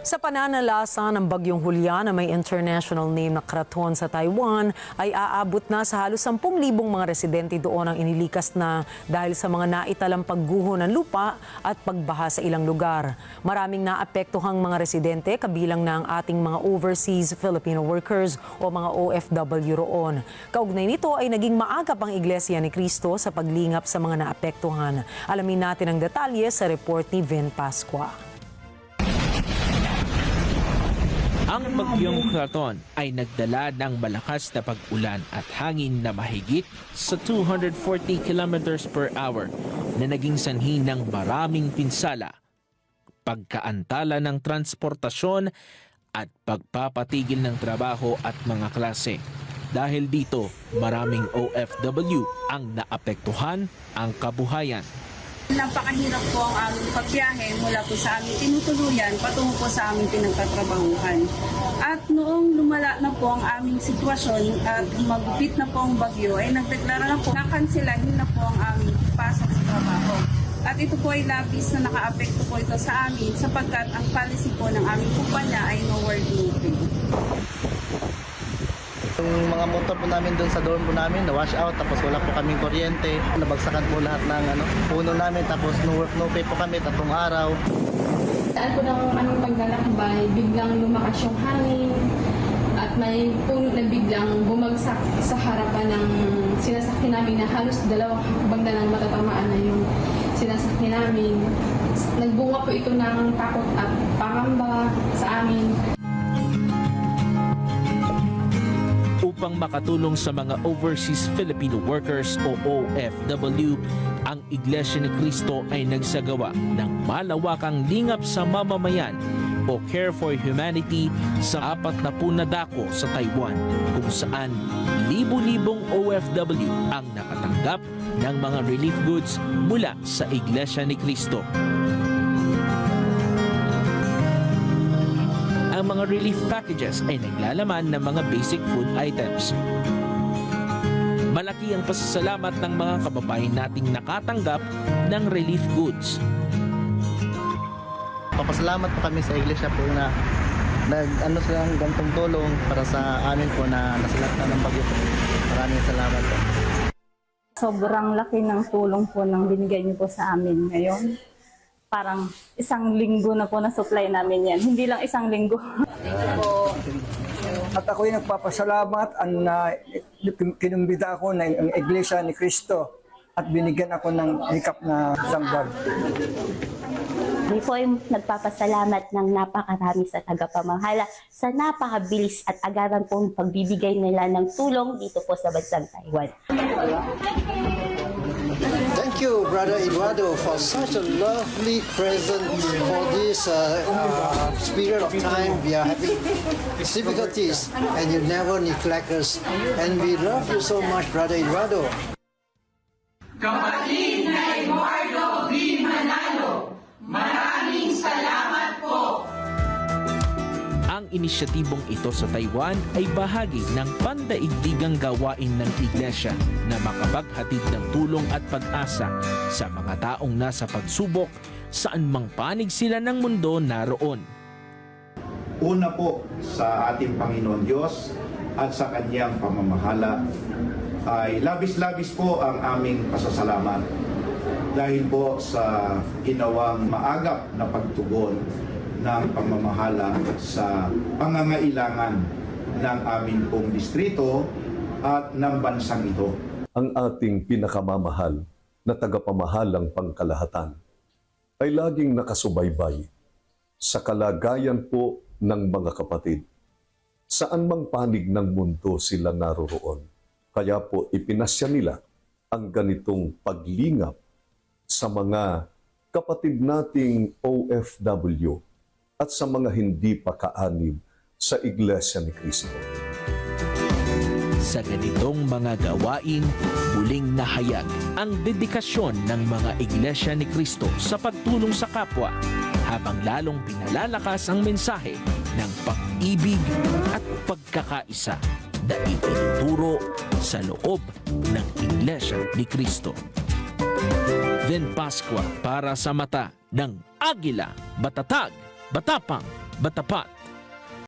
Sa pananalasa ng Bagyong Julian na may international name na Kraton sa Taiwan ay aabot na sa halos 10,000 mga residente doon ang inilikas na dahil sa mga naitalang pagguho ng lupa at pagbaha sa ilang lugar. Maraming naapektuhang mga residente kabilang na ang ating mga overseas Filipino workers o mga OFW roon. Kaugnay nito ay naging maagap ang Iglesia ni Cristo sa paglingap sa mga naapektuhan. Alamin natin ang detalye sa report ni Vin Pascua. Ang Bagyong Kraton ay nagdala ng malakas na pag-ulan at hangin na mahigit sa 240 kilometers per hour na naging sanhi ng maraming pinsala, pagkaantala ng transportasyon at pagpapatigil ng trabaho at mga klase. Dahil dito, maraming OFW ang naapektuhan ang kabuhayan. Napakahirap po ang aming pagbiyahe mula po sa aming tinutuluyan patungo po sa aming pinagtatrabahuhan. At noong lumala na po ang aming sitwasyon at magupit na po ang bagyo, ay nagdeklara na po nakanselahin na po ang aming pasok sa trabaho. At ito po ay labis na nakaapekto po ito sa amin sapagkat ang policy po ng aming kumpanya ay no working pay. Yung mga motor po namin doon sa dorm po namin, na-wash out, tapos wala po kaming kuryente. Nabagsakan po lahat ng puno namin, tapos no work, no pay po kami, 3 araw. Saan po ng aming paglalakbay, biglang lumakas yung hangin at may puno na biglang bumagsak sa harapan ng sinasakyan namin na halos 2 hakbang na lang matatamaan na yung sinasakyan namin. Nagbunga po ito ng takot at pangamba sa amin. Upang makatulong sa mga overseas Filipino workers o OFW, ang Iglesia ni Cristo ay nagsagawa ng malawakang lingap sa mamamayan o Care for Humanity sa 40 na dako sa Taiwan, kung saan libu-libong OFW ang nakatanggap ng mga relief goods mula sa Iglesia ni Cristo. Ang mga relief packages ay naglalaman ng mga basic food items. Malaki ang pasasalamat ng mga kababayan nating nakatanggap ng relief goods. Papasalamat po kami sa iglesia po na silang gantong tulong para sa amin po na nasalat na ng bagyo po. Maraming salamat po. Sobrang laki ng tulong po ng binigay niyo po sa amin ngayon. Parang 1 linggo na po na supply namin yan. Hindi lang 1 linggo. At ako'y nagpapasalamat na kinumbida ako ng Iglesia ni Cristo at binigyan ako ng hikap na sanggol. Hindi po ay nagpapasalamat ng napakarami sa tagapamahala sa napakabilis at agaran pong pagbibigay nila ng tulong dito po sa bansang Taiwan. Thank you, Brother Eduardo, for such a lovely present for this period of time. We are having difficulties, and you never neglect us. And we love you so much, Brother Eduardo. Kapatid na Eduardo V. Manalo, maraming salamat po! Ang inisyatibong ito sa Taiwan ay bahagi ng pandaigdigang gawain ng Iglesia na makapaghatid ng tulong at pag-asa sa mga taong nasa pagsubok saan mang panig sila ng mundo naroon. Una po sa ating Panginoon Diyos at sa Kanyang pamamahala ay labis-labis po ang aming pasasalamat dahil po sa ginawang maagap na pagtugon ng pamamahala sa pangangailangan ng aming pong distrito at ng bansang ito. Ang ating pinakamamahal na tagapamahalang pangkalahatan ay laging nakasubaybay sa kalagayan po ng mga kapatid. Saan mang panig ng mundo sila naroroon. Kaya po ipinasya nila ang ganitong paglingap sa mga kapatid nating OFW at sa mga hindi pa kaanib sa Iglesia ni Cristo. Sa ganitong mga gawain, muling nahayag ang dedikasyon ng mga Iglesia ni Cristo sa pagtulong sa kapwa, habang lalong pinalalakas ang mensahe ng pag-ibig at pagkakaisa na itinuturo sa loob ng Iglesia ni Cristo. Vin Pascua para sa mata ng Agila, Matatag, Matapang, Batapat